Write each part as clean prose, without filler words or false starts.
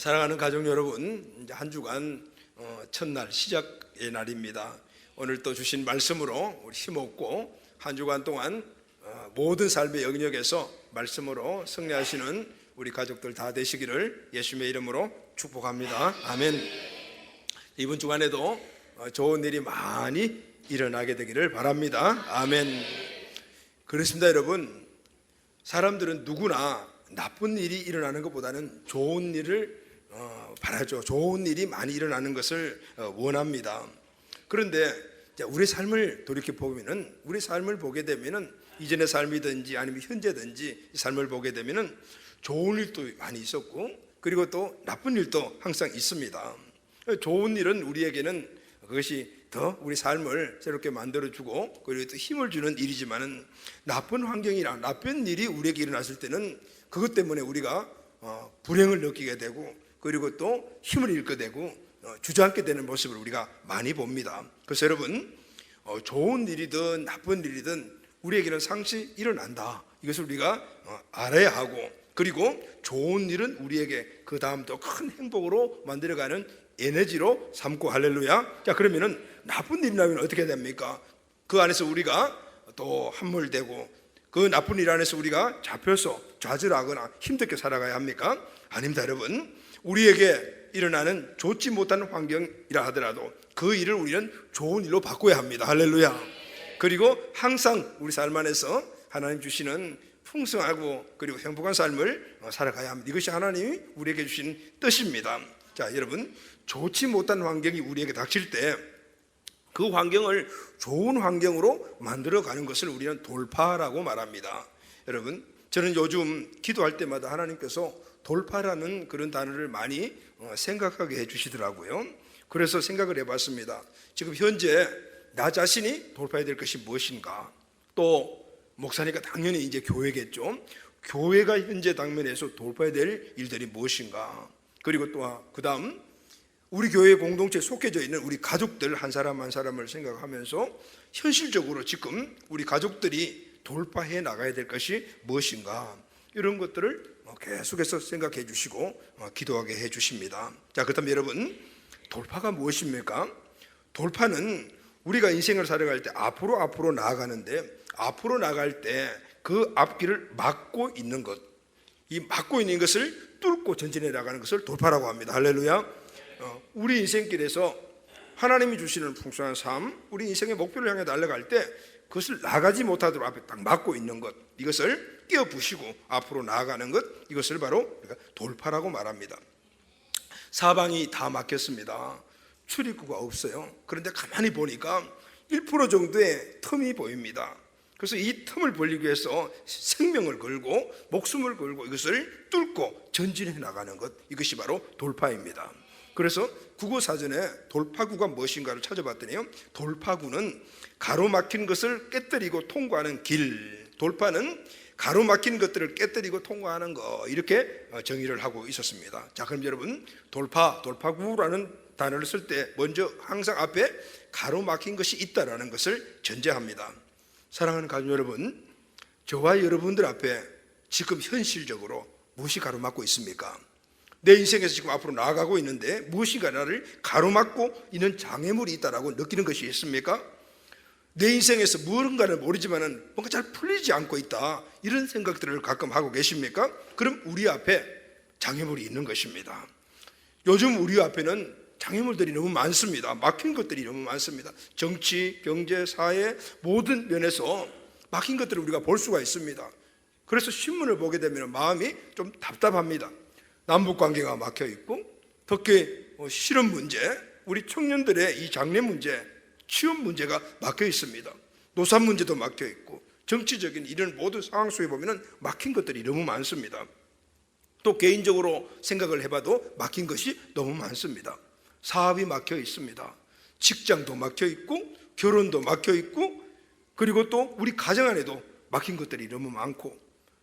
사랑하는 가족 여러분, 이제 한 주간 첫날 시작의 날입니다. 오늘 또 주신 말씀으로 우리 힘없고 한 주간 동안 모든 삶의 영역에서 말씀으로 승리하시는 우리 가족들 다 되시기를 예수님의 이름으로 축복합니다. 아멘. 이번 주간에도 좋은 일이 많이 일어나게 되기를 바랍니다. 아멘. 그렇습니다. 여러분, 사람들은 누구나 나쁜 일이 일어나는 것보다는 좋은 일을 바라죠. 좋은 일이 많이 일어나는 것을 원합니다. 그런데 우리 삶을 돌이켜 보면은, 우리 삶을 보게 되면은, 이전의 삶이든지 아니면 현재든지 삶을 보게 되면은 좋은 일도 많이 있었고, 그리고 또 나쁜 일도 항상 있습니다. 좋은 일은 우리에게는 그것이 더 우리 삶을 새롭게 만들어주고, 그리고 또 힘을 주는 일이지만은, 나쁜 환경이나 나쁜 일이 우리에게 일어났을 때는 그것 때문에 우리가 불행을 느끼게 되고, 그리고 또 힘을 잃게 되고 주저앉게 되는 모습을 우리가 많이 봅니다. 그래서 여러분, 좋은 일이든 나쁜 일이든 우리에게는 상시 일어난다. 이것을 우리가 알아야 하고, 그리고 좋은 일은 우리에게 그 다음 또 큰 행복으로 만들어가는 에너지로 삼고, 할렐루야. 자, 그러면은 나쁜 일이 나면 어떻게 됩니까? 그 안에서 우리가 또 함몰되고, 그 나쁜 일 안에서 우리가 잡혀서 좌절하거나 힘들게 살아가야 합니까? 아닙니다. 여러분, 우리에게 일어나는 좋지 못한 환경이라 하더라도 그 일을 우리는 좋은 일로 바꿔야 합니다. 할렐루야. 그리고 항상 우리 삶 안에서 하나님 주시는 풍성하고 그리고 행복한 삶을 살아가야 합니다. 이것이 하나님이 우리에게 주신 뜻입니다. 자, 여러분, 좋지 못한 환경이 우리에게 닥칠 때 그 환경을 좋은 환경으로 만들어가는 것을 우리는 돌파라고 말합니다. 여러분, 저는 요즘 기도할 때마다 하나님께서 돌파라는 그런 단어를 많이 생각하게 해주시더라고요. 그래서 생각을 해봤습니다. 지금 현재 나 자신이 돌파해야 될 것이 무엇인가? 또 목사니까 당연히 이제 교회겠죠. 교회가 현재 당면에서 돌파해야 될 일들이 무엇인가? 그리고 또 그 다음 우리 교회 공동체에 속해져 있는 우리 가족들 한 사람 한 사람을 생각하면서 현실적으로 지금 우리 가족들이 돌파해 나가야 될 것이 무엇인가? 이런 것들을 계속해서 생각해 주시고 기도하게 해 주십니다. 자, 그렇다면 여러분, 돌파가 무엇입니까? 돌파는 우리가 인생을 살아갈 때 앞으로 나아가는데, 앞으로 나갈 때 그 앞길을 막고 있는 것, 이 막고 있는 것을 뚫고 전진해 나가는 것을 돌파라고 합니다. 할렐루야. 우리 인생길에서 하나님이 주시는 풍성한 삶, 우리 인생의 목표를 향해 달려갈 때 그것을 나가지 못하도록 앞에 딱 막고 있는 것, 이것을 깨어부시고 앞으로 나아가는 것, 이것을 바로 돌파라고 말합니다. 사방이 다 막혔습니다. 출입구가 없어요. 그런데 가만히 보니까 1% 정도의 틈이 보입니다. 그래서 이 틈을 벌리기 위해서 생명을 걸고 목숨을 걸고 이것을 뚫고 전진해 나가는 것, 이것이 바로 돌파입니다. 그래서 국어사전에 돌파구가 무엇인가를 찾아봤더니요, 돌파구는 가로막힌 것을 깨뜨리고 통과하는 길, 돌파는 가로막힌 것들을 깨뜨리고 통과하는 거, 이렇게 정의를 하고 있었습니다. 자, 그럼 여러분, 돌파구라는 단어를 쓸 때 먼저 항상 앞에 가로막힌 것이 있다라는 것을 전제합니다. 사랑하는 가족 여러분, 저와 여러분들 앞에 지금 현실적으로 무엇이 가로막고 있습니까? 내 인생에서 지금 앞으로 나아가고 있는데 무엇인가 나를 가로막고 있는 장애물이 있다라고 느끼는 것이 있습니까? 내 인생에서 무언가를 모르지만은 뭔가 잘 풀리지 않고 있다, 이런 생각들을 가끔 하고 계십니까? 그럼 우리 앞에 장애물이 있는 것입니다. 요즘 우리 앞에는 장애물들이 너무 많습니다. 막힌 것들이 너무 많습니다. 정치, 경제, 사회 모든 면에서 막힌 것들을 우리가 볼 수가 있습니다. 그래서 신문을 보게 되면 마음이 좀 답답합니다. 남북관계가 막혀 있고, 특히 실업 문제, 우리 청년들의 이 장래 문제, 취업 문제가 막혀 있습니다. 노사 문제도 막혀 있고, 정치적인 이런 모든 상황 속에 보면 막힌 것들이 너무 많습니다. 또 개인적으로 생각을 해봐도 막힌 것이 너무 많습니다. 사업이 막혀 있습니다. 직장도 막혀 있고, 결혼도 막혀 있고, 그리고 또 우리 가정 안에도 막힌 것들이 너무 많고,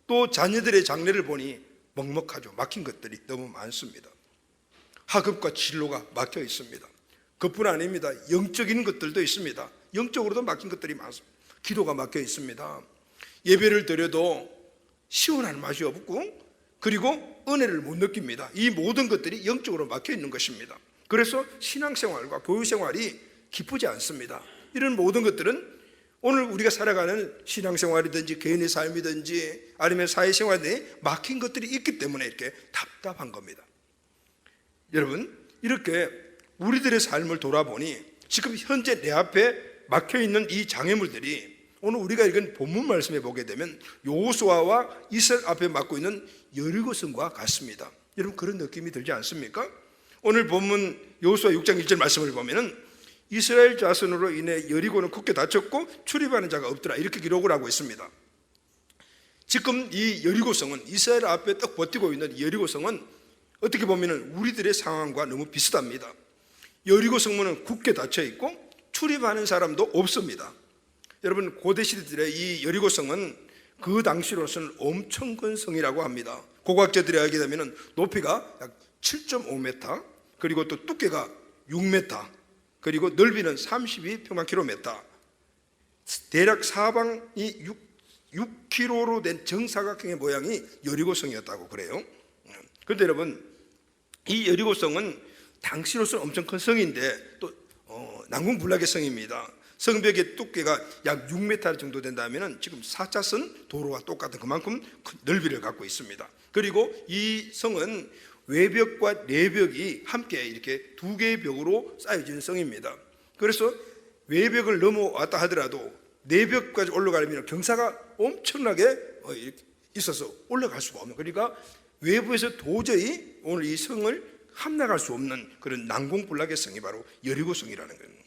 또 자녀들의 장래를 보니 먹먹하죠. 막힌 것들이 너무 많습니다. 학업과 진로가 막혀 있습니다. 그뿐 아닙니다. 영적인 것들도 있습니다. 영적으로도 막힌 것들이 많습니다. 기도가 막혀 있습니다. 예배를 드려도 시원한 맛이 없고, 그리고 은혜를 못 느낍니다. 이 모든 것들이 영적으로 막혀 있는 것입니다. 그래서 신앙생활과 교회생활이 기쁘지 않습니다. 이런 모든 것들은 오늘 우리가 살아가는 신앙생활이든지 개인의 삶이든지 아니면 사회생활에 막힌 것들이 있기 때문에 이렇게 답답한 겁니다. 여러분, 이렇게 우리들의 삶을 돌아보니 지금 현재 내 앞에 막혀있는 이 장애물들이 오늘 우리가 읽은 본문 말씀에 보게 되면 여호수아와 이스라엘 앞에 막고 있는 여리고성과 같습니다. 여러분, 그런 느낌이 들지 않습니까? 오늘 본문 여호수아 6장 1절 말씀을 보면은 이스라엘 자손으로 인해 여리고는 굳게 닫혔고 출입하는 자가 없더라, 이렇게 기록을 하고 있습니다. 지금 이 여리고성은, 이스라엘 앞에 딱 버티고 있는 여리고성은 어떻게 보면 우리들의 상황과 너무 비슷합니다. 여리고 성문은 굳게 닫혀 있고 출입하는 사람도 없습니다. 여러분, 고대 시대들의 이 여리고 성은 그 당시로서는 엄청 큰 성이라고 합니다. 고고학자들이 알게 되면 높이가 약 7.5m, 그리고 또 두께가 6m, 그리고 넓이는 32평방킬로미터, 대략 사방이 6km로 된 정사각형의 모양이 여리고성이었다고 그래요. 그런데 여러분, 이 여리고성은 당시로서는 엄청 큰 성인데 또 난공불락의 성입니다. 성벽의 두께가 약 6m 정도 된다면 지금 4차선 도로와 똑같은 그만큼 큰 넓이를 갖고 있습니다. 그리고 이 성은 외벽과 내벽이 함께 이렇게 두 개의 벽으로 쌓여진 성입니다. 그래서 외벽을 넘어왔다 하더라도 내벽까지 올라가려면 경사가 엄청나게 있어서 올라갈 수가 없는, 그러니까 외부에서 도저히 오늘 이 성을 함락할 수 없는 그런 난공불락의 성이 바로 여리고성이라는 거예요.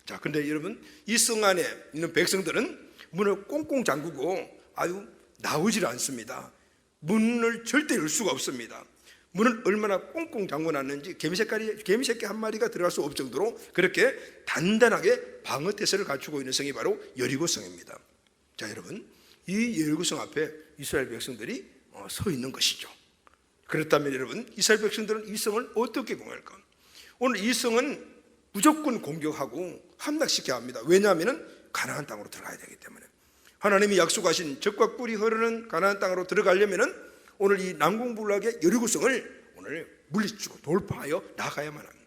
자, 근데 여러분, 이 성 안에 있는 백성들은 문을 꽁꽁 잠그고 아유 나오질 않습니다. 문을 절대 열 수가 없습니다. 문을 얼마나 꽁꽁 잠궈놨는지 개미새끼 한 마리가 들어갈 수 없을 정도로 그렇게 단단하게 방어태세를 갖추고 있는 성이 바로 여리고성입니다. 자, 여러분, 이 여리고성 앞에 이스라엘 백성들이 서 있는 것이죠. 그렇다면 여러분, 이스라엘 백성들은 이 성을 어떻게 공격할까? 오늘 이 성은 무조건 공격하고 함락시켜야 합니다. 왜냐하면 가나안 땅으로 들어가야 되기 때문에. 하나님이 약속하신 젖과 꿀이 흐르는 가나안 땅으로 들어가려면 오늘 이 난공불락의 여리고성을 오늘 물리치고 돌파하여 나가야만 합니다.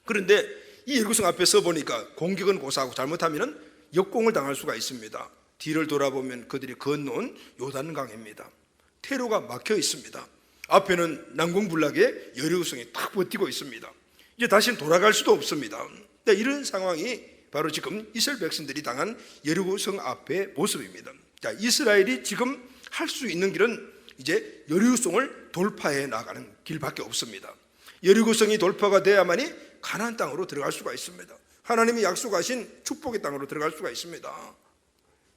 그런데 이 여리고성 앞에 서 보니까 공격은 고사하고 잘못하면 역공을 당할 수가 있습니다. 뒤를 돌아보면 그들이 건너온 요단강입니다. 퇴로가 막혀 있습니다. 앞에는 난공불락의 여리고성이 딱 버티고 있습니다. 이제 다시는 돌아갈 수도 없습니다. 이런 상황이 바로 지금 이스라엘 백성들이 당한 여리고성 앞의 모습입니다. 자, 이스라엘이 지금 할 수 있는 길은 이제 여리고성을 돌파해 나가는 길밖에 없습니다. 여리고성이 돌파가 돼야만이 가나안 땅으로 들어갈 수가 있습니다. 하나님이 약속하신 축복의 땅으로 들어갈 수가 있습니다.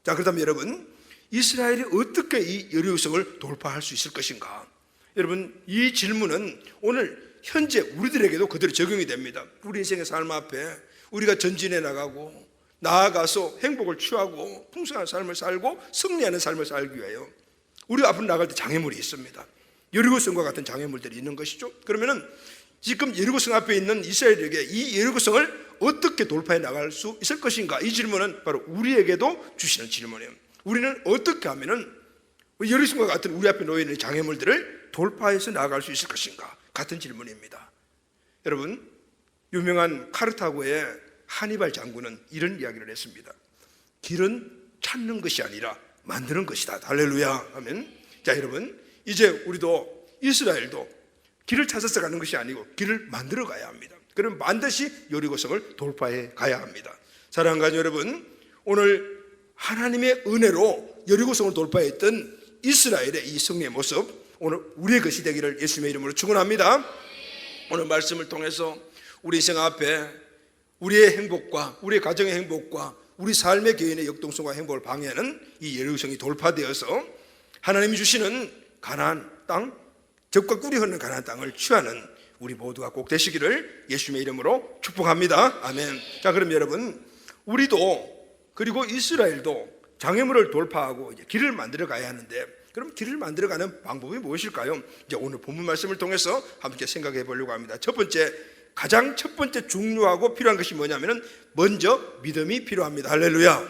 자, 그렇다면 여러분, 이스라엘이 어떻게 이 여리고성을 돌파할 수 있을 것인가? 여러분, 이 질문은 오늘 현재 우리들에게도 그대로 적용이 됩니다. 우리 인생의 삶 앞에 우리가 전진해 나가고 나아가서 행복을 취하고 풍성한 삶을 살고 승리하는 삶을 살기 위하여 우리 앞으로 나갈 때 장애물이 있습니다. 여리고성과 같은 장애물들이 있는 것이죠. 그러면은 지금 여리고성 앞에 있는 이스라엘에게 이 여리고성을 어떻게 돌파해 나갈 수 있을 것인가? 이 질문은 바로 우리에게도 주시는 질문이에요. 우리는 어떻게 하면은 여리고성과 같은 우리 앞에 놓여 있는 장애물들을 돌파해서 나아갈 수 있을 것인가? 같은 질문입니다. 여러분, 유명한 카르타고의 하니발 장군은 이런 이야기를 했습니다. 길은 찾는 것이 아니라 만드는 것이다. 할렐루야 하면, 자, 여러분, 이제 우리도 이스라엘도 길을 찾아서 가는 것이 아니고 길을 만들어 가야 합니다. 그럼 반드시 여리고성을 돌파해 가야 합니다. 사랑하는 가족 여러분, 오늘 하나님의 은혜로 여리고성을 돌파했던 이스라엘의 이 성의 모습, 오늘 우리의 것이 되기를 예수님의 이름으로 축원합니다. 오늘 말씀을 통해서 우리 인생 앞에 우리의 행복과 우리의 가정의 행복과 우리 삶의 개인의 역동성과 행복을 방해하는 이 여리고성이 돌파되어서 하나님이 주시는 가나안 땅, 젖과 꿀이 흐르는 가나안 땅을 취하는 우리 모두가 꼭 되시기를 예수님의 이름으로 축복합니다. 아멘. 자, 그럼 여러분, 우리도 그리고 이스라엘도 장애물을 돌파하고 이제 길을 만들어 가야 하는데, 그럼 길을 만들어가는 방법이 무엇일까요? 이제 오늘 본문 말씀을 통해서 함께 생각해 보려고 합니다. 가장 첫 번째 중요하고 필요한 것이 뭐냐면 먼저 믿음이 필요합니다. 할렐루야.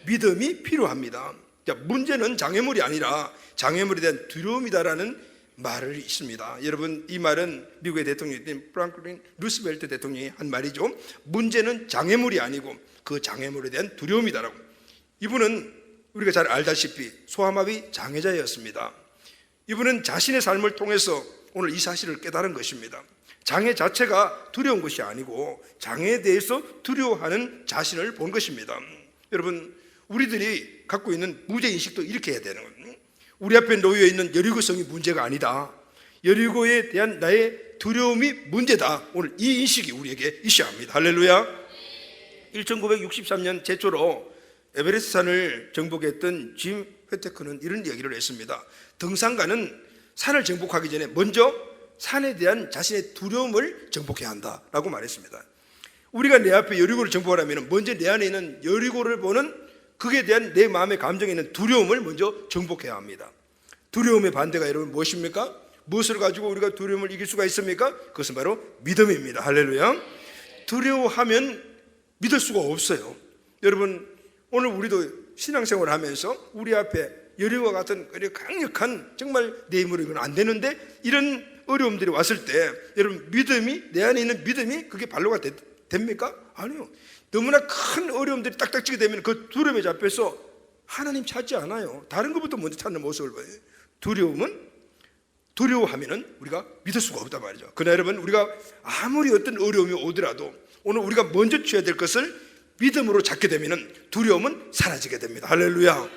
믿음이 필요합니다. 자, 문제는 장애물이 아니라 장애물에 대한 두려움이다라는 말을 있습니다. 여러분, 이 말은 미국의 대통령인 프랑클린 루스벨트 대통령이 한 말이죠. 문제는 장애물이 아니고 그 장애물에 대한 두려움이다라고. 이분은 우리가 잘 알다시피 소아마비 장애자였습니다. 이분은 자신의 삶을 통해서 오늘 이 사실을 깨달은 것입니다. 장애 자체가 두려운 것이 아니고 장애에 대해서 두려워하는 자신을 본 것입니다. 여러분, 우리들이 갖고 있는 문제인식도 이렇게 해야 되는 겁니다. 우리 앞에 놓여 있는 여리고성이 문제가 아니다. 여리고에 대한 나의 두려움이 문제다. 오늘 이 인식이 우리에게 있어야 합니다. 할렐루야. 1963년 최초로 에베레스트 산을 정복했던 짐 회테크는 이런 얘기를 했습니다. 등산가는 산을 정복하기 전에 먼저 산에 대한 자신의 두려움을 정복해야 한다라고 말했습니다. 우리가 내 앞에 여리고를 정복하려면 먼저 내 안에 있는 여리고를 보는 그에 대한 내 마음의 감정에 있는 두려움을 먼저 정복해야 합니다. 두려움의 반대가 여러분 무엇입니까? 무엇을 가지고 우리가 두려움을 이길 수가 있습니까? 그것은 바로 믿음입니다. 할렐루야. 두려워하면 믿을 수가 없어요. 여러분, 오늘 우리도 신앙생활을 하면서 우리 앞에 여리고와 같은 강력한 정말 내 힘으로 이건 안 되는데 이런 어려움들이 왔을 때 여러분 믿음이 내 안에 있는 믿음이 그게 발로가 됩니까? 아니요. 너무나 큰 어려움들이 딱딱 지게 되면 그 두려움에 잡혀서 하나님 찾지 않아요. 다른 것부터 먼저 찾는 모습을 봐요. 두려워하면은 우리가 믿을 수가 없단 말이죠. 그러나 여러분, 우리가 아무리 어떤 어려움이 오더라도 오늘 우리가 먼저 취해야 될 것을 믿음으로 찾게 되면은 두려움은 사라지게 됩니다. 할렐루야.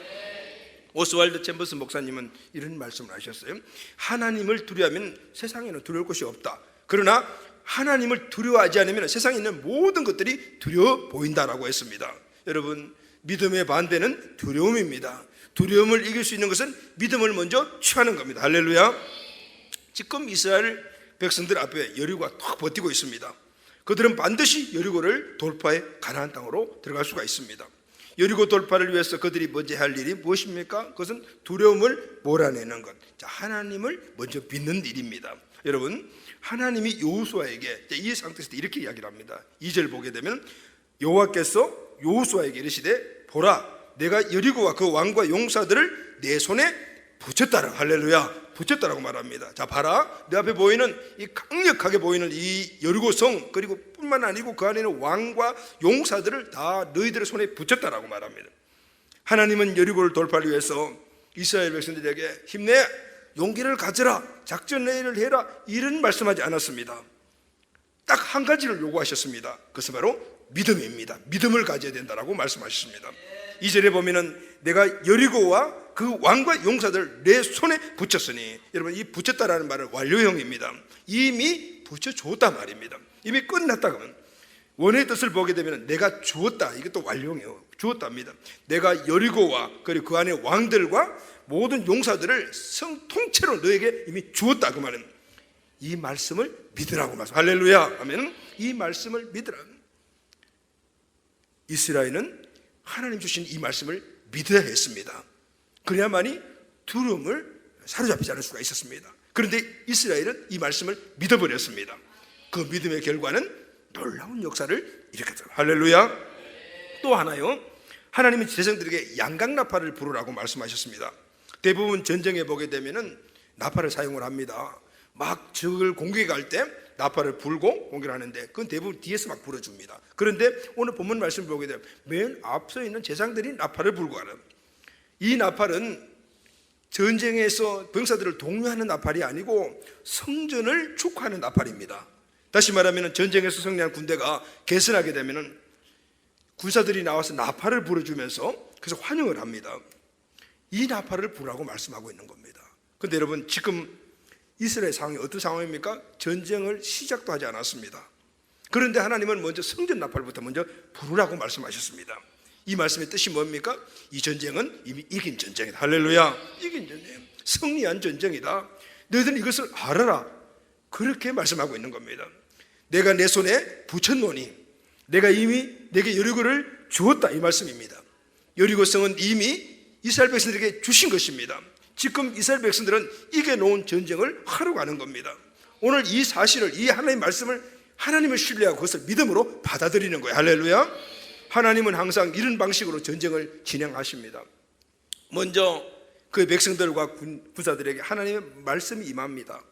오스왈드 챔버스 목사님은 이런 말씀을 하셨어요. 하나님을 두려워하면 세상에는 두려울 것이 없다. 그러나 하나님을 두려워하지 않으면 세상에 있는 모든 것들이 두려워 보인다라고 했습니다. 여러분, 믿음의 반대는 두려움입니다. 두려움을 이길 수 있는 것은 믿음을 먼저 취하는 겁니다. 할렐루야. 지금 이스라엘 백성들 앞에 여리고가 탁 버티고 있습니다. 그들은 반드시 여리고를 돌파해 가나안 땅으로 들어갈 수가 있습니다. 여리고 돌파를 위해서 그들이 먼저 할 일이 무엇입니까? 그것은 두려움을 몰아내는 것. 자, 하나님을 먼저 믿는 일입니다. 여러분, 하나님이 여호수아에게 이 상태에서 이렇게 이야기를 합니다. 2절 보게 되면 여호와께서 여호수아에게 이르시되 보라, 내가 여리고와 그 왕과 용사들을 내 손에 붙였다라. 할렐루야. 붙였다라고 말합니다. 자, 봐라, 내 앞에 보이는 이 강력하게 보이는 이 여리고성, 그리고 뿐만 아니고 그 안에 있는 왕과 용사들을 다 너희들의 손에 붙였다라고 말합니다. 하나님은 여리고를 돌파하기 위해서 이스라엘 백성들에게 힘내, 용기를 가져라, 작전 회의를 해라, 이런 말씀하지 않았습니다. 딱 한 가지를 요구하셨습니다. 그것은 바로 믿음입니다. 믿음을 가져야 된다라고 말씀하셨습니다. 2절에 보면은 내가 여리고와 그 왕과 용사들 내 손에 붙였으니, 여러분, 이 붙였다라는 말은 완료형입니다. 이미 붙여줬다 말입니다. 이미 끝났다. 그러면 원의 뜻을 보게 되면 내가 주었다, 이것도 완료형이에요. 주었답니다. 내가 여리고와 그리고 그 안에 왕들과 모든 용사들을 성통째로 너에게 이미 주었다. 그 말은 이 말씀을 믿으라고 말씀. 할렐루야 하면 이 말씀을 믿으라. 이스라엘은 하나님 주신 이 말씀을 믿어야 했습니다. 그래야만이 두려움을 사로잡히지 않을 수가 있었습니다. 그런데 이스라엘은 이 말씀을 믿어버렸습니다. 그 믿음의 결과는 놀라운 역사를 일으켰다. 할렐루야. 또 하나요, 하나님이 제자들에게 양각나팔을 부르라고 말씀하셨습니다. 대부분 전쟁에 보게 되면은 나팔을 사용을 합니다. 막 적을 공격할 때 나팔을 불고 공격을 하는데 그건 대부분 뒤에서 막 불어줍니다. 그런데 오늘 본문 말씀을 보게 되면 맨 앞서 있는 제사장들이 나팔을 불고 하는, 이 나팔은 전쟁에서 병사들을 독려하는 나팔이 아니고 성전을 축하하는 나팔입니다. 다시 말하면 전쟁에서 승리한 군대가 개선하게 되면 군사들이 나와서 나팔을 불어주면서 그래서 환영을 합니다. 이 나팔을 부르라고 말씀하고 있는 겁니다. 그런데 여러분, 지금 이스라엘 상황이 어떤 상황입니까? 전쟁을 시작도 하지 않았습니다. 그런데 하나님은 먼저 성전 나팔부터 먼저 부르라고 말씀하셨습니다. 이 말씀의 뜻이 뭡니까? 이 전쟁은 이미 이긴 전쟁이다. 할렐루야. 이긴 전쟁, 승리한 전쟁이다. 너희들은 이것을 알아라. 그렇게 말씀하고 있는 겁니다. 내가 내 손에 붙였노니 내가 이미 내게 여리고를 주었다, 이 말씀입니다. 여리고성은 이미 이스라엘 백성들에게 주신 것입니다. 지금 이스라엘 백성들은 이겨놓은 전쟁을 하러 가는 겁니다. 오늘 이 사실을, 이 하나님의 말씀을, 하나님을 신뢰하고 그것을 믿음으로 받아들이는 거예요. 할렐루야. 하나님은 항상 이런 방식으로 전쟁을 진행하십니다. 먼저 그의 백성들과 군사들에게 하나님의 말씀이 임합니다.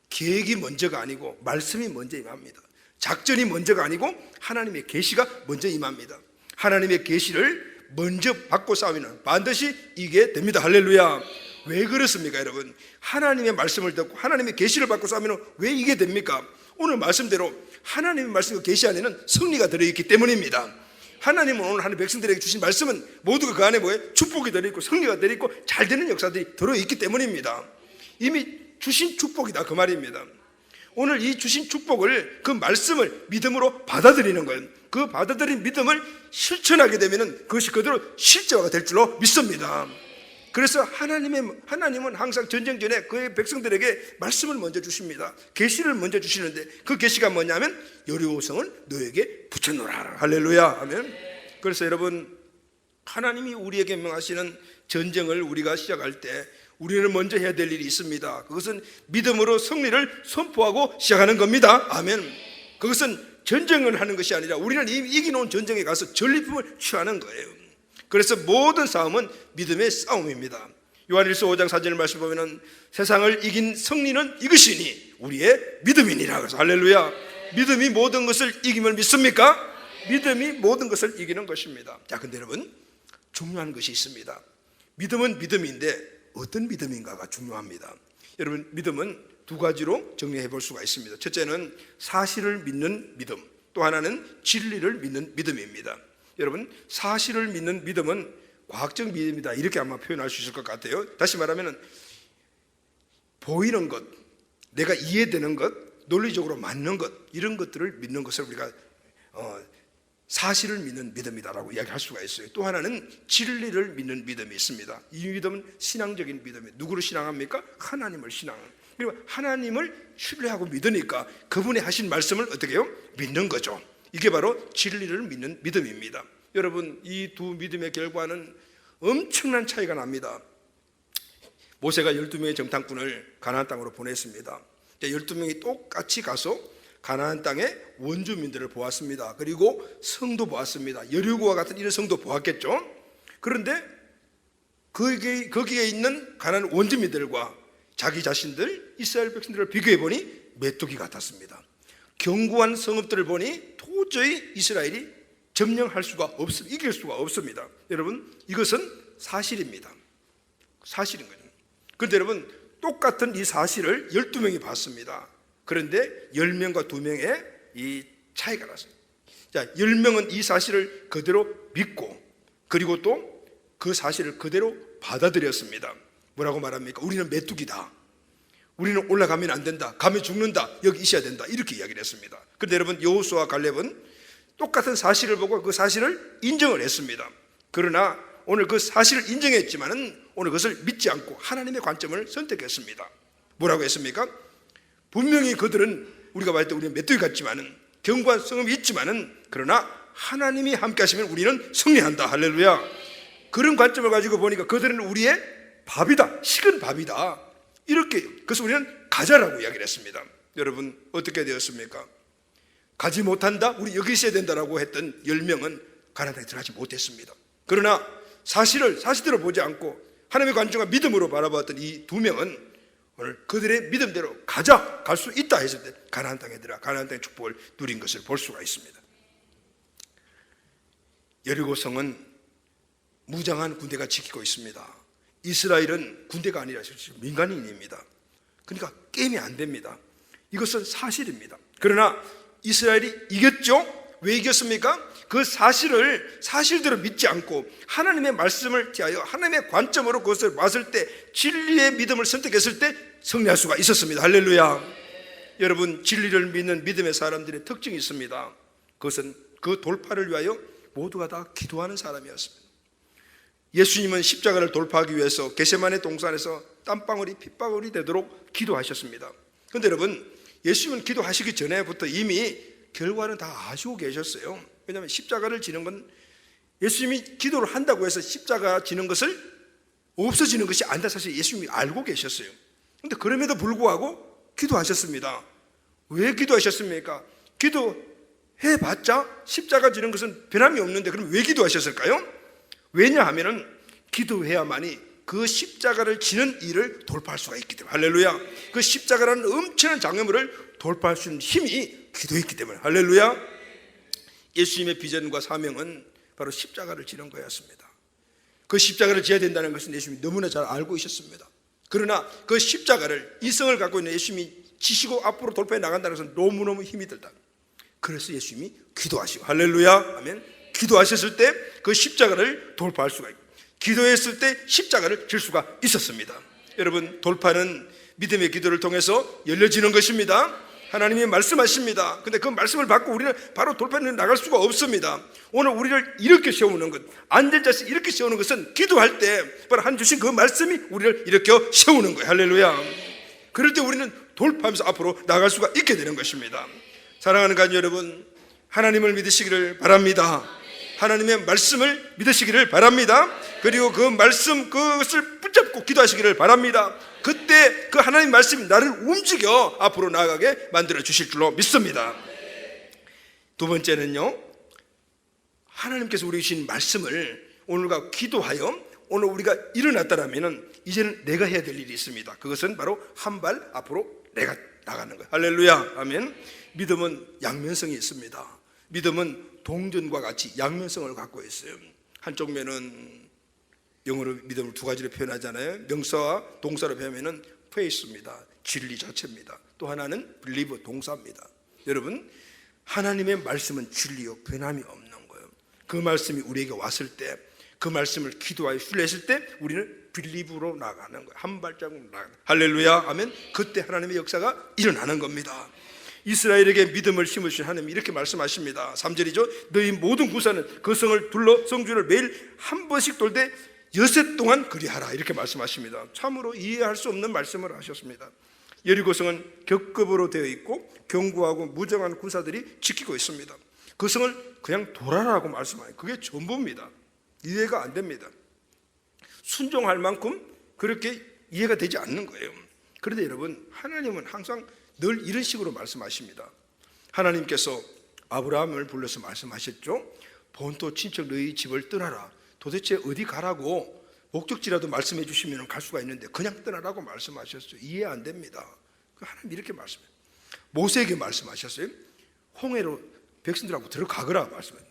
계획이 먼저가 아니고 말씀이 먼저 임합니다. 작전이 먼저가 아니고 하나님의 계시가 먼저 임합니다. 하나님의 계시를 먼저 받고 싸우면 반드시 이게 됩니다. 할렐루야. 왜 그렇습니까, 여러분? 하나님의 말씀을 듣고 하나님의 계시를 받고 싸우면 왜 이게 됩니까? 오늘 말씀대로 하나님의 말씀과 계시 안에는 승리가 들어있기 때문입니다. 하나님은 오늘 하나님 백성들에게 주신 말씀은 모두가 그 안에 뭐예요? 축복이 들어있고 승리가 들어있고 잘 되는 역사들이 들어있기 때문입니다. 이미 주신 축복이다, 그 말입니다. 오늘 이 주신 축복을, 그 말씀을 믿음으로 받아들이는 거예요. 그 받아들인 믿음을 실천하게 되면 그것이 그대로 실제화가 될 줄로 믿습니다. 그래서 하나님은 항상 전쟁 전에 그의 백성들에게 말씀을 먼저 주십니다. 계시를 먼저 주시는데 그 계시가 뭐냐면 여리고성을 너에게 붙여놓으라. 할렐루야. 아멘. 그래서 여러분, 하나님이 우리에게 명하시는 전쟁을 우리가 시작할 때 우리는 먼저 해야 될 일이 있습니다. 그것은 믿음으로 승리를 선포하고 시작하는 겁니다. 아멘. 그것은 전쟁을 하는 것이 아니라 우리는 이미 이겨놓은 전쟁에 가서 전리품을 취하는 거예요. 그래서 모든 싸움은 믿음의 싸움입니다. 요한일서 5장 4절 말씀 보면은 세상을 이긴 승리는 이것이니 우리의 믿음이니라. 그래서 할렐루야. 믿음이 모든 것을 이김을 믿습니까? 믿음이 모든 것을 이기는 것입니다. 자, 근데 여러분, 중요한 것이 있습니다. 믿음은 믿음인데 어떤 믿음인가가 중요합니다. 여러분, 믿음은 두 가지로 정리해 볼 수가 있습니다. 첫째는 사실을 믿는 믿음, 또 하나는 진리를 믿는 믿음입니다. 여러분, 사실을 믿는 믿음은 과학적 믿음이다, 이렇게 아마 표현할 수 있을 것 같아요. 다시 말하면 보이는 것, 내가 이해되는 것, 논리적으로 맞는 것, 이런 것들을 믿는 것을 우리가 사실을 믿는 믿음이다라고 이야기할 수가 있어요. 또 하나는 진리를 믿는 믿음이 있습니다. 이 믿음은 신앙적인 믿음이에요. 누구를 신앙합니까? 하나님을 신앙합니다. 그리고 하나님을 신뢰하고 믿으니까 그분이 하신 말씀을 어떻게 해요? 믿는 거죠. 이게 바로 진리를 믿는 믿음입니다. 여러분, 이 두 믿음의 결과는 엄청난 차이가 납니다. 모세가 12명의 정탐꾼을 가나안 땅으로 보냈습니다. 12명이 똑같이 가서 가나안 땅의 원주민들을 보았습니다. 그리고 성도 보았습니다. 여리고와 같은 이런 성도 보았겠죠. 그런데 거기에 있는 가나안 원주민들과 자기 자신들 이스라엘 백성들을 비교해 보니 메뚜기 같았습니다. 견고한 성읍들을 보니 도저히 이스라엘이 점령할 수가 없습니다. 이길 수가 없습니다. 여러분, 이것은 사실입니다. 사실인 거예요. 그런데 여러분, 똑같은 이 사실을 12명이 봤습니다. 그런데 10명과 2명의 이 차이가 났어요. 자, 10명은 이 사실을 그대로 믿고 그리고 또 그 사실을 그대로 받아들였습니다. 뭐라고 말합니까? 우리는 메뚜기다. 우리는 올라가면 안 된다. 가면 죽는다. 여기 있어야 된다. 이렇게 이야기를 했습니다. 그런데 여러분, 여호수아와 갈렙은 똑같은 사실을 보고 그 사실을 인정을 했습니다. 그러나 오늘 그 사실을 인정했지만은 오늘 그것을 믿지 않고 하나님의 관점을 선택했습니다. 뭐라고 했습니까? 분명히 그들은 우리가 봤을 때 우리는 메뚜기 같지만은 견고한 성음이 있지만은 그러나 하나님이 함께 하시면 우리는 승리한다. 할렐루야. 그런 관점을 가지고 보니까 그들은 우리의 밥이다. 식은 밥이다. 이렇게, 그래서 우리는 가자라고 이야기를 했습니다. 여러분, 어떻게 되었습니까? 가지 못한다? 우리 여기 있어야 된다라고 했던 10명은 가나안 땅에 들어가지 못했습니다. 그러나 사실대로 보지 않고 하나님의 관점과 믿음으로 바라봤던 이 2명은 오늘 그들의 믿음대로 가자, 갈 수 있다 했을 때 가나안 땅에 들어가 가나안 땅의 축복을 누린 것을 볼 수가 있습니다. 여리고성은 무장한 군대가 지키고 있습니다. 이스라엘은 군대가 아니라 민간인입니다. 그러니까 게임이 안 됩니다. 이것은 사실입니다. 그러나 이스라엘이 이겼죠? 왜 이겼습니까? 그 사실을 사실대로 믿지 않고 하나님의 말씀을 대하여 하나님의 관점으로 그것을 봤을 때 진리의 믿음을 선택했을 때 승리할 수가 있었습니다. 할렐루야. 여러분, 진리를 믿는 믿음의 사람들의 특징이 있습니다. 그것은 그 돌파를 위하여 모두가 다 기도하는 사람이었습니다. 예수님은 십자가를 돌파하기 위해서 겟세마네 동산에서 땀방울이 핏방울이 되도록 기도하셨습니다. 그런데 여러분, 예수님은 기도하시기 전에부터 이미 결과는 다 아시고 계셨어요. 왜냐하면 십자가를 지는 건 예수님이 기도를 한다고 해서 십자가 지는 것을 없어지는 것이 아니다, 사실 예수님이 알고 계셨어요. 그런데 그럼에도 불구하고 기도하셨습니다. 왜 기도하셨습니까? 기도해봤자 십자가 지는 것은 변함이 없는데 그럼 왜 기도하셨을까요? 왜냐하면 기도해야만이 그 십자가를 지는 일을 돌파할 수가 있기 때문에, 할렐루야. 그 십자가라는 엄청난 장애물을 돌파할 수 있는 힘이 기도에 있기 때문에, 할렐루야. 예수님의 비전과 사명은 바로 십자가를 지는 거였습니다. 그 십자가를 지어야 된다는 것은 예수님이 너무나 잘 알고 있었습니다. 그러나 그 십자가를, 이성을 갖고 있는 예수님이 지시고 앞으로 돌파해 나간다는 것은 너무너무 힘이 들다. 그래서 예수님이 기도하시고, 할렐루야, 아멘. 기도하셨을 때 그 십자가를 돌파할 수가 있고, 기도했을 때 십자가를 질 수가 있었습니다. 여러분, 돌파는 믿음의 기도를 통해서 열려지는 것입니다. 하나님이 말씀하십니다. 근데 그 말씀을 받고 우리는 바로 돌파해 나갈 수가 없습니다. 오늘 우리를 이렇게 세우는 것, 앉은 자세 이렇게 세우는 것은 기도할 때 바로 하나님 주신 그 말씀이 우리를 일으켜 세우는 거예요. 할렐루야. 그럴 때 우리는 돌파하면서 앞으로 나갈 수가 있게 되는 것입니다. 사랑하는 가족 여러분, 하나님을 믿으시기를 바랍니다. 하나님의 말씀을 믿으시기를 바랍니다. 그리고 그 말씀, 그것을 붙잡고 기도하시기를 바랍니다. 그때 그 하나님 말씀이 나를 움직여 앞으로 나아가게 만들어 주실 줄로 믿습니다. 두 번째는요, 하나님께서 우리에게 주신 말씀을 오늘과 기도하여 오늘 우리가 일어났다라면 이제는 내가 해야 될 일이 있습니다. 그것은 바로 한 발 앞으로 내가 나가는 거예요. 할렐루야, 아멘. 믿음은 양면성이 있습니다. 믿음은 동전과 같이 양면성을 갖고 있어요. 한쪽 면은 영어로 믿음을 두 가지로 표현하잖아요. 명사와 동사로 표현하면 faith입니다. 진리 자체입니다. 또 하나는 believe, 동사입니다. 여러분, 하나님의 말씀은 진리요 변함이 없는 거예요. 그 말씀이 우리에게 왔을 때, 그 말씀을 기도하여 신뢰했을 때 우리는 believe로 나가는 거예요. 한 발자국 나가는 거예요. 할렐루야 하면 그때 하나님의 역사가 일어나는 겁니다. 이스라엘에게 믿음을 심으신 하나님이 이렇게 말씀하십니다. 3절이죠. 너희 모든 구사는 그 성을 둘러 성주를 매일 한 번씩 돌되 여섯 동안 그리하라, 이렇게 말씀하십니다. 참으로 이해할 수 없는 말씀을 하셨습니다. 여리고성은 겹겹으로 되어 있고 견고하고 무정한 군사들이 지키고 있습니다. 그 성을 그냥 돌아라고 말씀하요. 그게 전부입니다. 이해가 안 됩니다. 순종할 만큼 그렇게 이해가 되지 않는 거예요. 그런데 여러분, 하나님은 항상 늘 이런 식으로 말씀하십니다. 하나님께서 아브라함을 불러서 말씀하셨죠. 본토 친척 너희 집을 떠나라. 도대체 어디 가라고 목적지라도 말씀해 주시면 갈 수가 있는데 그냥 떠나라고 말씀하셨어요. 이해 안 됩니다. 하나님 이렇게 말씀해요. 모세에게 말씀하셨어요. 홍해로 백성들하고 들어가거라 말씀해요.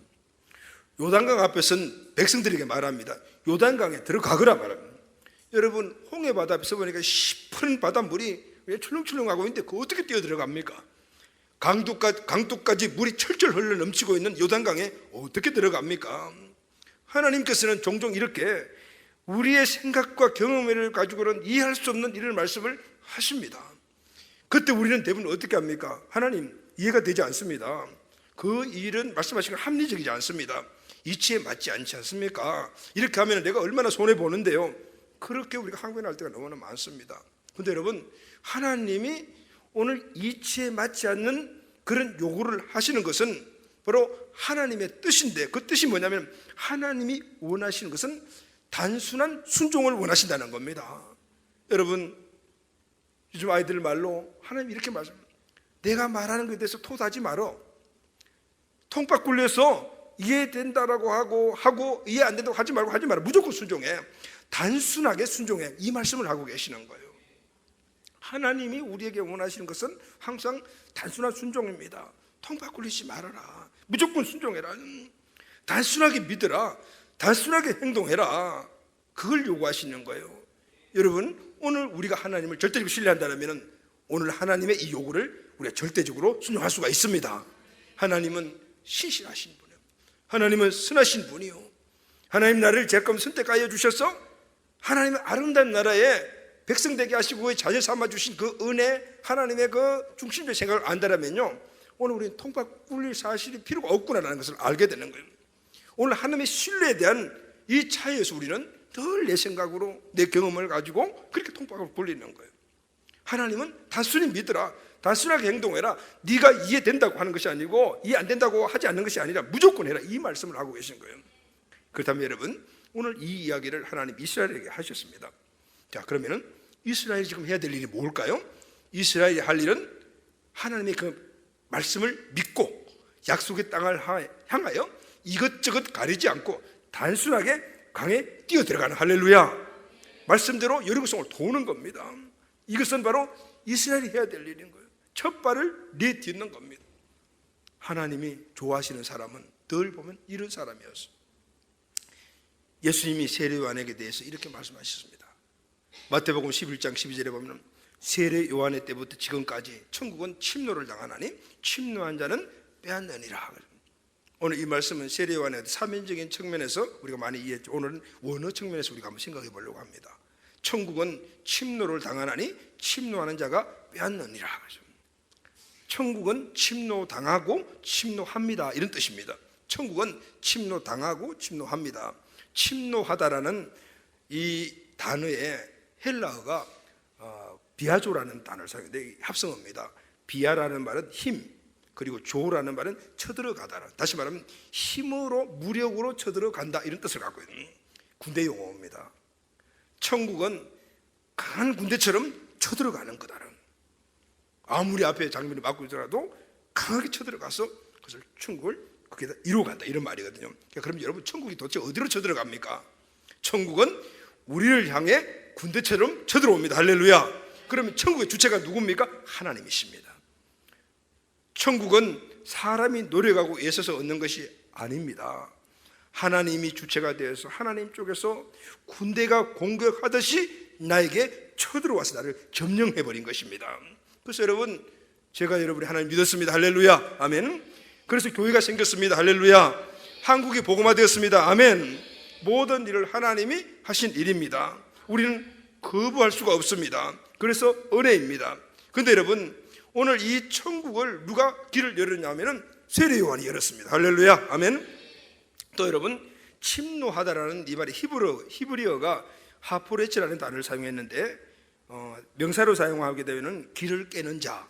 요단강 앞에서는 백성들에게 말합니다. 요단강에 들어가거라 말합니다. 여러분, 홍해 바다 앞에서 보니까 시퍼런 바닷물이 출렁출렁하고 있는데 그 어떻게 뛰어 들어갑니까? 강둑까지 물이 철철 흘러 넘치고 있는 요단강에 어떻게 들어갑니까? 하나님께서는 종종 이렇게 우리의 생각과 경험을 가지고는 이해할 수 없는 이런 말씀을 하십니다. 그때 우리는 대부분 어떻게 합니까? 하나님, 이해가 되지 않습니다. 그 일은 말씀하신 건 합리적이지 않습니다. 이치에 맞지 않지 않습니까? 이렇게 하면 내가 얼마나 손해보는데요. 그렇게 우리가 항변할 때가 너무나 많습니다. 그런데 여러분, 하나님이 오늘 이치에 맞지 않는 그런 요구를 하시는 것은 바로 하나님의 뜻인데, 그 뜻이 뭐냐면 하나님이 원하시는 것은 단순한 순종을 원하신다는 겁니다. 여러분, 요즘 아이들 말로 하나님이 이렇게 말씀합니다. 내가 말하는 것에 대해서 토하지 말어. 통박 굴려서 이해된다라고 하고 이해 안 된다고 하지 말고 무조건 순종해. 단순하게 순종해. 이 말씀을 하고 계시는 거예요. 하나님이 우리에게 원하시는 것은 항상 단순한 순종입니다. 통박 굴리지 말아라. 무조건 순종해라. 단순하게 믿어라. 단순하게 행동해라. 그걸 요구하시는 거예요. 여러분, 오늘 우리가 하나님을 절대적으로 신뢰한다면 오늘 하나님의 이 요구를 우리가 절대적으로 순종할 수가 있습니다. 하나님은 신실하신 분이요, 하나님은 선하신 분이요, 하나님 나라를 제금 선택하여 주셔서 하나님의 아름다운 나라에 백성 되게 하시고 그의 자녀 삼아 주신 그 은혜, 하나님의 그 중심적 생각을 안다면요, 오늘 우리는 통박 굴릴 사실이 필요가 없구나라는 것을 알게 되는 거예요. 오늘 하나님의 신뢰에 대한 이 차이에서 우리는 늘 내 생각으로 내 경험을 가지고 그렇게 통박을 굴리는 거예요. 하나님은 단순히 믿으라, 단순하게 행동해라. 네가 이해된다고 하는 것이 아니고 이해 안 된다고 하지 않는 것이 아니라 무조건 해라, 이 말씀을 하고 계신 거예요. 그렇다면 여러분, 오늘 이 이야기를 하나님 이스라엘에게 하셨습니다. 자, 그러면은 이스라엘이 지금 해야 될 일이 뭘까요? 이스라엘이 할 일은 하나님의 그 말씀을 믿고 약속의 땅을 향하여 이것저것 가리지 않고 단순하게 강에 뛰어 들어가는, 할렐루야, 말씀대로 여리고성을 도는 겁니다. 이것은 바로 이스라엘이 해야 될 일인 거예요. 첫 발을 내딛는 겁니다. 하나님이 좋아하시는 사람은 늘 보면 이런 사람이었어요. 예수님이 세례 요한에게 대해서 이렇게 말씀하셨습니다. 마태복음 11장 12절에 보면 세례 요한의 때부터 지금까지 천국은 침노를 당하나니 침노한 자는 빼앗느니라. 오늘 이 말씀은 세례 요한의 사면적인 측면에서 우리가 많이 이해했죠. 오늘은 원어 측면에서 우리가 한번 생각해 보려고 합니다. 천국은 침노를 당하나니 침노하는 자가 빼앗느니라. 천국은 침노당하고 침노합니다, 이런 뜻입니다. 천국은 침노당하고 침노합니다. 침노하다라는 이 단어의 헬라어가 비아조라는 단어를 사용했는데 합성어입니다. 비아라는 말은 힘, 그리고 조라는 말은 쳐들어가다. 다시 말하면 힘으로 무력으로 쳐들어간다, 이런 뜻을 갖고 있는 군대 용어입니다. 천국은 강한 군대처럼 쳐들어가는 거다. 아무리 앞에 장비를 막고 있더라도 강하게 쳐들어가서 그것을 천국을 거기다 이루어간다, 이런 말이거든요. 그럼 여러분, 천국이 도대체 어디로 쳐들어갑니까? 천국은 우리를 향해 군대처럼 쳐들어옵니다. 할렐루야. 그러면 천국의 주체가 누굽니까? 하나님이십니다. 천국은 사람이 노력하고 애써서 얻는 것이 아닙니다. 하나님이 주체가 되어서 하나님 쪽에서 군대가 공격하듯이 나에게 쳐들어와서 나를 점령해버린 것입니다. 그래서 여러분, 제가 여러분이 하나님 믿었습니다. 할렐루야. 아멘. 그래서 교회가 생겼습니다. 할렐루야. 한국이 복음화되었습니다. 아멘. 모든 일을 하나님이 하신 일입니다. 우리는 거부할 수가 없습니다. 그래서 은혜입니다. 그런데 여러분, 오늘 이 천국을 누가 길을 열었냐면은 세례 요한이 열었습니다. 할렐루야. 아멘. 또 여러분, 침노하다라는 이 말이 히브리어가 하포레츠라는 단어를 사용했는데 명사로 사용하게 되면 길을 깨는 자,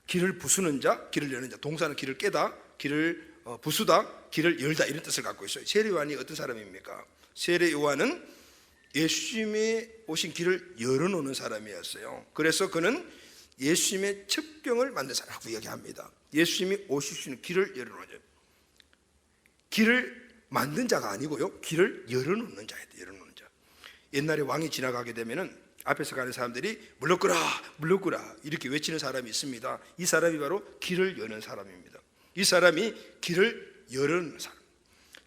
길을 부수는 자, 길을 여는 자. 동사는 길을 깨다, 길을 부수다, 길을 열다, 이런 뜻을 갖고 있어요. 세례 요한이 어떤 사람입니까? 세례 요한은 예수님이 오신 길을 열어놓는 사람이었어요. 그래서 그는 예수님의 첩경을 만든 사람이라고 이야기합니다. 예수님이 오실 수 있는 길을 열어놓죠. 길을 만든 자가 아니고요, 길을 열어놓는 자예요. 열어놓는 자. 옛날에 왕이 지나가게 되면은 앞에서 가는 사람들이 물러거라, 물러거라 이렇게 외치는 사람이 있습니다. 이 사람이 바로 길을 여는 사람입니다. 이 사람이 길을 여는 사람.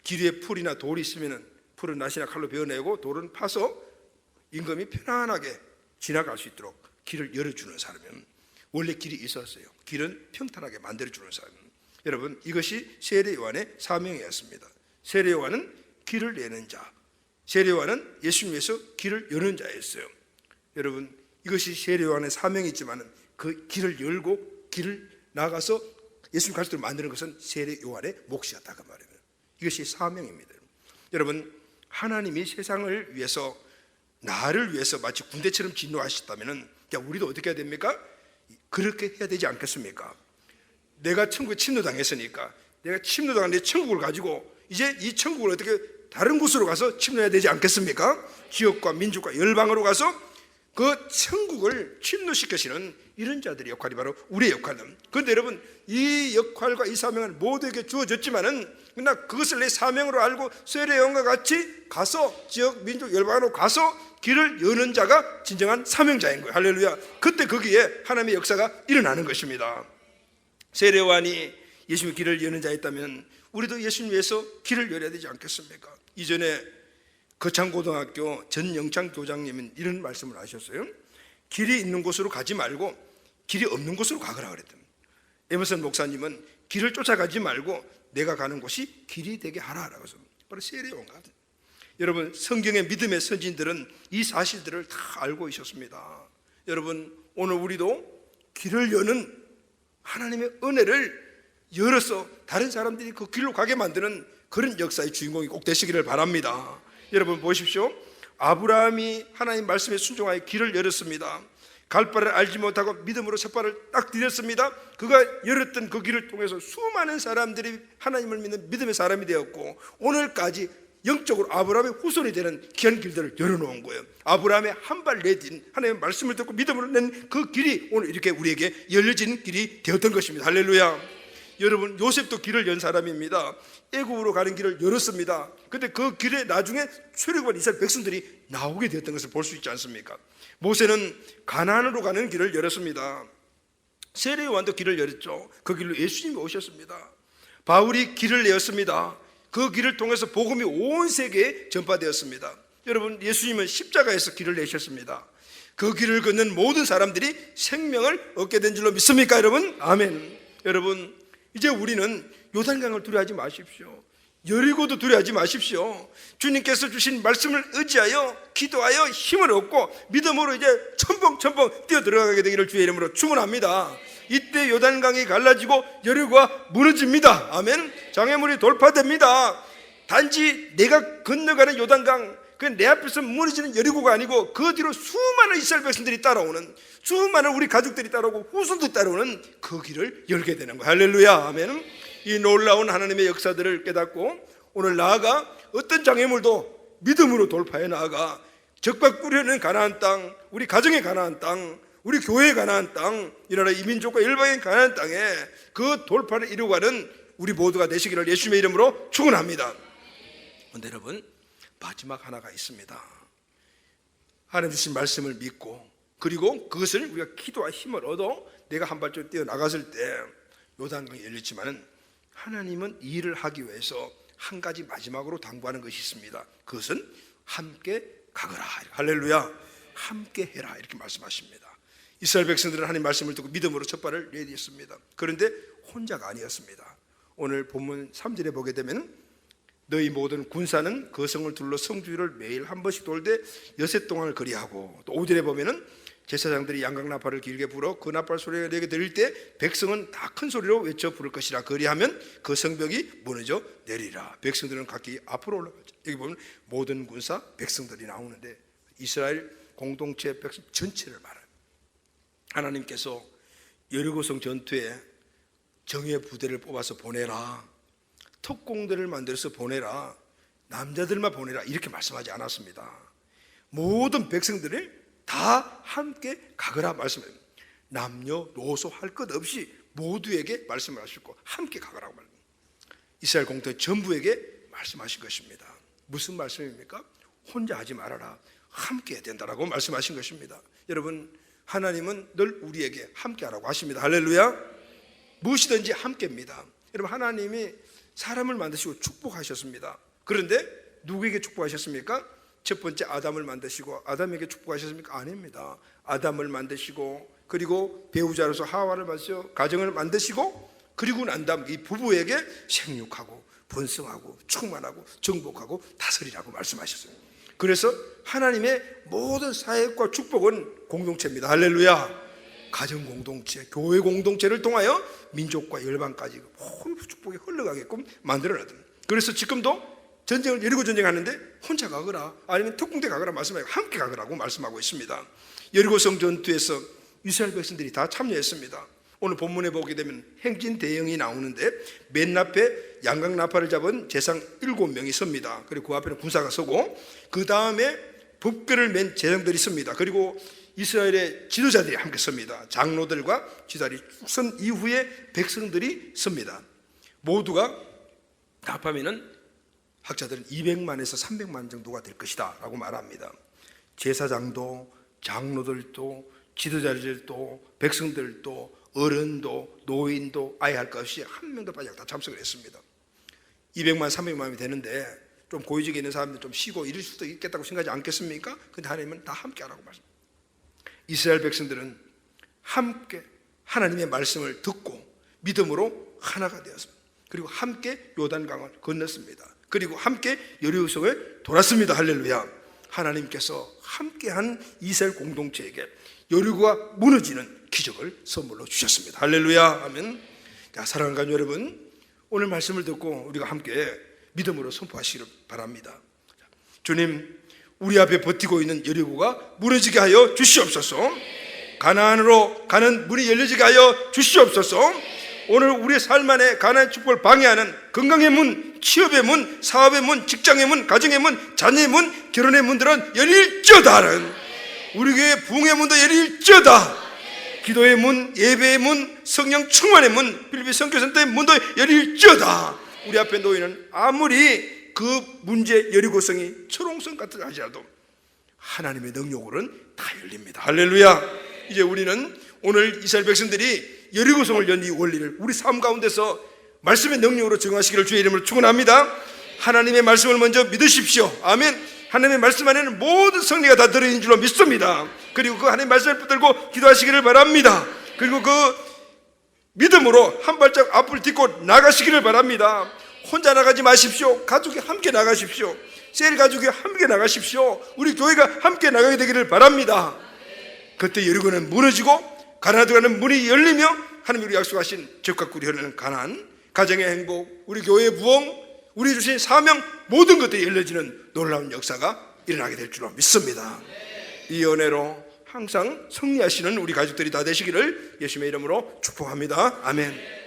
길 위에 풀이나 돌이 있으면 풀은 낫이나 칼로 베어내고 돌은 파서 임금이 편안하게 지나갈 수 있도록 길을 열어주는 사람이에요. 원래 길이 있었어요. 길은 평탄하게 만들어주는 사람이에요. 여러분, 이것이 세례 요한의 사명이었습니다. 세례 요한은 길을 내는 자, 세례 요한은 예수님 위해서 길을 여는 자였어요. 여러분, 이것이 세례 요한의 사명이지만 그 길을 열고 길을 나가서 예수님 갈 수 있도록 만드는 것은 세례 요한의 몫이었다, 그 말입니다. 이것이 사명입니다. 여러분, 하나님이 세상을 위해서, 나를 위해서 마치 군대처럼 진노하셨다면 우리도 어떻게 해야 됩니까? 그렇게 해야 되지 않겠습니까? 내가 천국에 침노당했으니까 내가 침노당한 내 천국을 가지고 이제 이 천국을 어떻게 다른 곳으로 가서 침노해야 되지 않겠습니까? 지역과 민족과 열방으로 가서 그 천국을 침노시키시는 이런 자들의 역할이 바로 우리의 역할은. 그런데 여러분, 이 역할과 이 사명은 모두에게 주어졌지만은 그러나 그것을 내 사명으로 알고 세례 요한과 같이 가서 지역 민족 열방으로 가서 길을 여는 자가 진정한 사명자인 거예요. 할렐루야. 그때 거기에 하나님의 역사가 일어나는 것입니다. 세례 요한이 예수님의 길을 여는 자였다면 우리도 예수님 위해서 길을 열어야 되지 않겠습니까? 이전에 거창고등학교 전영창 교장님은 이런 말씀을 하셨어요. 길이 있는 곳으로 가지 말고 길이 없는 곳으로 가거라 그랬답니다. 에머슨 목사님은 길을 쫓아가지 말고 내가 가는 곳이 길이 되게 하라라고 해서 바로 세례 요한 같은. 여러분, 성경의 믿음의 선진들은 이 사실들을 다 알고 있었습니다. 여러분, 오늘 우리도 길을 여는 하나님의 은혜를 열어서 다른 사람들이 그 길로 가게 만드는 그런 역사의 주인공이 꼭 되시기를 바랍니다. 여러분 보십시오. 아브라함이 하나님 말씀에 순종하여 길을 열었습니다. 갈 바를 알지 못하고 믿음으로 첫 발을 딱 디뎠습니다. 그가 열었던 그 길을 통해서 수많은 사람들이 하나님을 믿는 믿음의 사람이 되었고 오늘까지 영적으로 아브라함의 후손이 되는 귀한 길들을 열어놓은 거예요. 아브라함의 한 발 내딘 하나님의 말씀을 듣고 믿음으로 낸 그 길이 오늘 이렇게 우리에게 열려진 길이 되었던 것입니다. 할렐루야. 여러분, 요셉도 길을 연 사람입니다. 애굽으로 가는 길을 열었습니다. 근데 그 길에 나중에 출애굽한 이스라엘 백성들이 나오게 되었던 것을 볼 수 있지 않습니까? 모세는 가나안으로 가는 길을 열었습니다. 세례 요한도 길을 열었죠. 그 길로 예수님이 오셨습니다. 바울이 길을 내었습니다. 그 길을 통해서 복음이 온 세계에 전파되었습니다. 여러분, 예수님은 십자가에서 길을 내셨습니다. 그 길을 걷는 모든 사람들이 생명을 얻게 된 줄로 믿습니까, 여러분? 아멘. 여러분, 이제 우리는 요단강을 두려워하지 마십시오. 여리고도 두려워하지 마십시오. 주님께서 주신 말씀을 의지하여 기도하여 힘을 얻고 믿음으로 이제 첨벙첨벙 뛰어 들어가게 되기를 주의 이름으로 축원합니다. 이때 요단강이 갈라지고 여리고가 무너집니다. 아멘. 장애물이 돌파됩니다. 단지 내가 건너가는 요단강, 그 내 앞에서 무너지는 여리고가 아니고 그 뒤로 수많은 이스라엘 백성들이 따라오는, 수많은 우리 가족들이 따라오고 후손들이 따라오는 그 길을 열게 되는 거예요. 할렐루야. 아멘. 이 놀라운 하나님의 역사들을 깨닫고 오늘 나아가 어떤 장애물도 믿음으로 돌파해 나아가 적박 꾸려는 가나안 땅, 우리 가정의 가나안 땅, 우리 교회의 가나안 땅, 이 나라 이민족과 일방의 가나안 땅에 그 돌파를 이루어가는 우리 모두가 되시기를 예수님의 이름으로 축원합니다. 그런데 여러분, 마지막 하나가 있습니다. 하나님 주신 말씀을 믿고 그리고 그것을 우리가 기도와 힘을 얻어 내가 한 발짝 뛰어나갔을 때 요단강이 열렸지만은 하나님은 이 일을 하기 위해서 한 가지 마지막으로 당부하는 것이 있습니다. 그것은 함께 가거라. 할렐루야. 함께 해라 이렇게 말씀하십니다. 이스라엘 백성들은 하나님 말씀을 듣고 믿음으로 첫 발을 내디뎠습니다. 그런데 혼자가 아니었습니다. 오늘 본문 3절에 보게 되면 너희 모든 군사는 그 성을 둘러 성주를 매일 한 번씩 돌되 여세 동안을 거리하고, 또 5절에 보면은 제사장들이 양각나팔을 길게 불어 그 나팔 소리가 내게 들릴 때 백성은 다 큰 소리로 외쳐 부를 것이라. 그리하면 그 성벽이 무너져 내리라. 백성들은 각기 앞으로 올라가죠. 여기 보면 모든 군사 백성들이 나오는데 이스라엘 공동체 백성 전체를 말해요. 하나님께서 여리고성 전투에 정예 부대를 뽑아서 보내라, 특공대를 만들어서 보내라, 남자들만 보내라 이렇게 말씀하지 않았습니다. 모든 백성들을 다 함께 가거라 말씀해요. 남녀노소 할 것 없이 모두에게 말씀을 하시고 함께 가거라고 말합니다. 이스라엘 공동체 전부에게 말씀하신 것입니다. 무슨 말씀입니까? 혼자 하지 말아라, 함께 해야 된다라고 말씀하신 것입니다. 여러분, 하나님은 늘 우리에게 함께 하라고 하십니다. 할렐루야. 무엇이든지 함께입니다. 여러분, 하나님이 사람을 만드시고 축복하셨습니다. 그런데 누구에게 축복하셨습니까? 첫 번째 아담을 만드시고 아담에게 축복하셨습니까? 아닙니다. 아담을 만드시고 그리고 배우자로서 하와를 만드시고 가정을 만드시고 그리고 난 다음 이 부부에게 생육하고 번성하고 충만하고 정복하고 다스리라고 말씀하셨어요. 그래서 하나님의 모든 사역과 축복은 공동체입니다. 할렐루야. 가정 공동체, 교회 공동체를 통하여 민족과 열방까지 모든 축복이 흘러가게끔 만들어놨던. 그래서 지금도 전쟁을 여리고 전쟁하는데 혼자 가거라 아니면 특공대 가거라 말씀하고 함께 가거라고 말씀하고 있습니다. 여리고성 전투에서 이스라엘 백성들이 다 참여했습니다. 오늘 본문에 보게 되면 행진 대형이 나오는데 맨 앞에 양각나팔을 잡은 제상 7명이 섭니다. 그리고 그 앞에는 군사가 서고 그 다음에 법궤를 맨 제장들이 섭니다. 그리고 이스라엘의 지도자들이 함께 섭니다. 장로들과 지도자들이 선 이후에 백성들이 섭니다. 모두가 합하면은 학자들은 200만에서 300만 정도가 될 것이다 라고 말합니다. 제사장도 장로들도 지도자들도 백성들도 어른도 노인도 아예 할 것 없이 한 명도 빠지지 않고 다 참석을 했습니다. 200만 300만이 되는데 좀 고위직에 있는 사람들 좀 쉬고 이럴 수도 있겠다고 생각하지 않겠습니까? 근데 하나님은 다 함께 하라고 말씀합니다. 이스라엘 백성들은 함께 하나님의 말씀을 듣고 믿음으로 하나가 되었습니다. 그리고 함께 요단강을 건넜습니다. 그리고 함께 여리고성을 돌았습니다. 할렐루야. 하나님께서 함께한 이스라엘 공동체에게 여리고가 무너지는 기적을 선물로 주셨습니다. 할렐루야. 아멘. 자, 사랑하는 가족 여러분, 오늘 말씀을 듣고 우리가 함께 믿음으로 선포하시기를 바랍니다. 주님, 우리 앞에 버티고 있는 여리고가 무너지게 하여 주시옵소서. 가나안으로 가는 문이 열려지게 하여 주시옵소서. 오늘 우리의 삶 안에 가나안의 축복을 방해하는 건강의 문, 취업의 문, 사업의 문, 직장의 문, 가정의 문, 자녀의 문, 결혼의 문들은 열릴지어다. 우리 교회 부흥의 문도 열릴지어다. 기도의 문, 예배의 문, 성령 충만의 문, 빌립비 선교센터의 문도 열릴지어다. 우리 앞에 놓이는 아무리 그 문제 여리고성이 초롱성 같은 할지라도 하나님의 능력으로는 다 열립니다. 할렐루야. 이제 우리는 오늘 이스라엘 백성들이 여리고성을 연 이 원리를 우리 삶 가운데서 말씀의 능력으로 적용하시기를 주의 이름으로 축원합니다. 하나님의 말씀을 먼저 믿으십시오. 아멘. 하나님의 말씀 안에는 모든 승리가 다 들어있는 줄로 믿습니다. 그리고 그 하나님의 말씀을 붙들고 기도하시기를 바랍니다. 그리고 그 믿음으로 한 발짝 앞을 딛고 나가시기를 바랍니다. 혼자 나가지 마십시오. 가족이 함께 나가십시오. 셀 가족이 함께 나가십시오. 우리 교회가 함께 나가게 되기를 바랍니다. 그때 여리고는 무너지고 가나안 들어가는 문이 열리며 하나님이 약속하신 적과 꿀이 흐르는 가나안, 가정의 행복, 우리 교회의 부흥, 우리 주신 사명, 모든 것들이 열려지는 놀라운 역사가 일어나게 될 줄로 믿습니다. 이 은혜로 항상 승리하시는 우리 가족들이 다 되시기를 예수님의 이름으로 축복합니다. 아멘.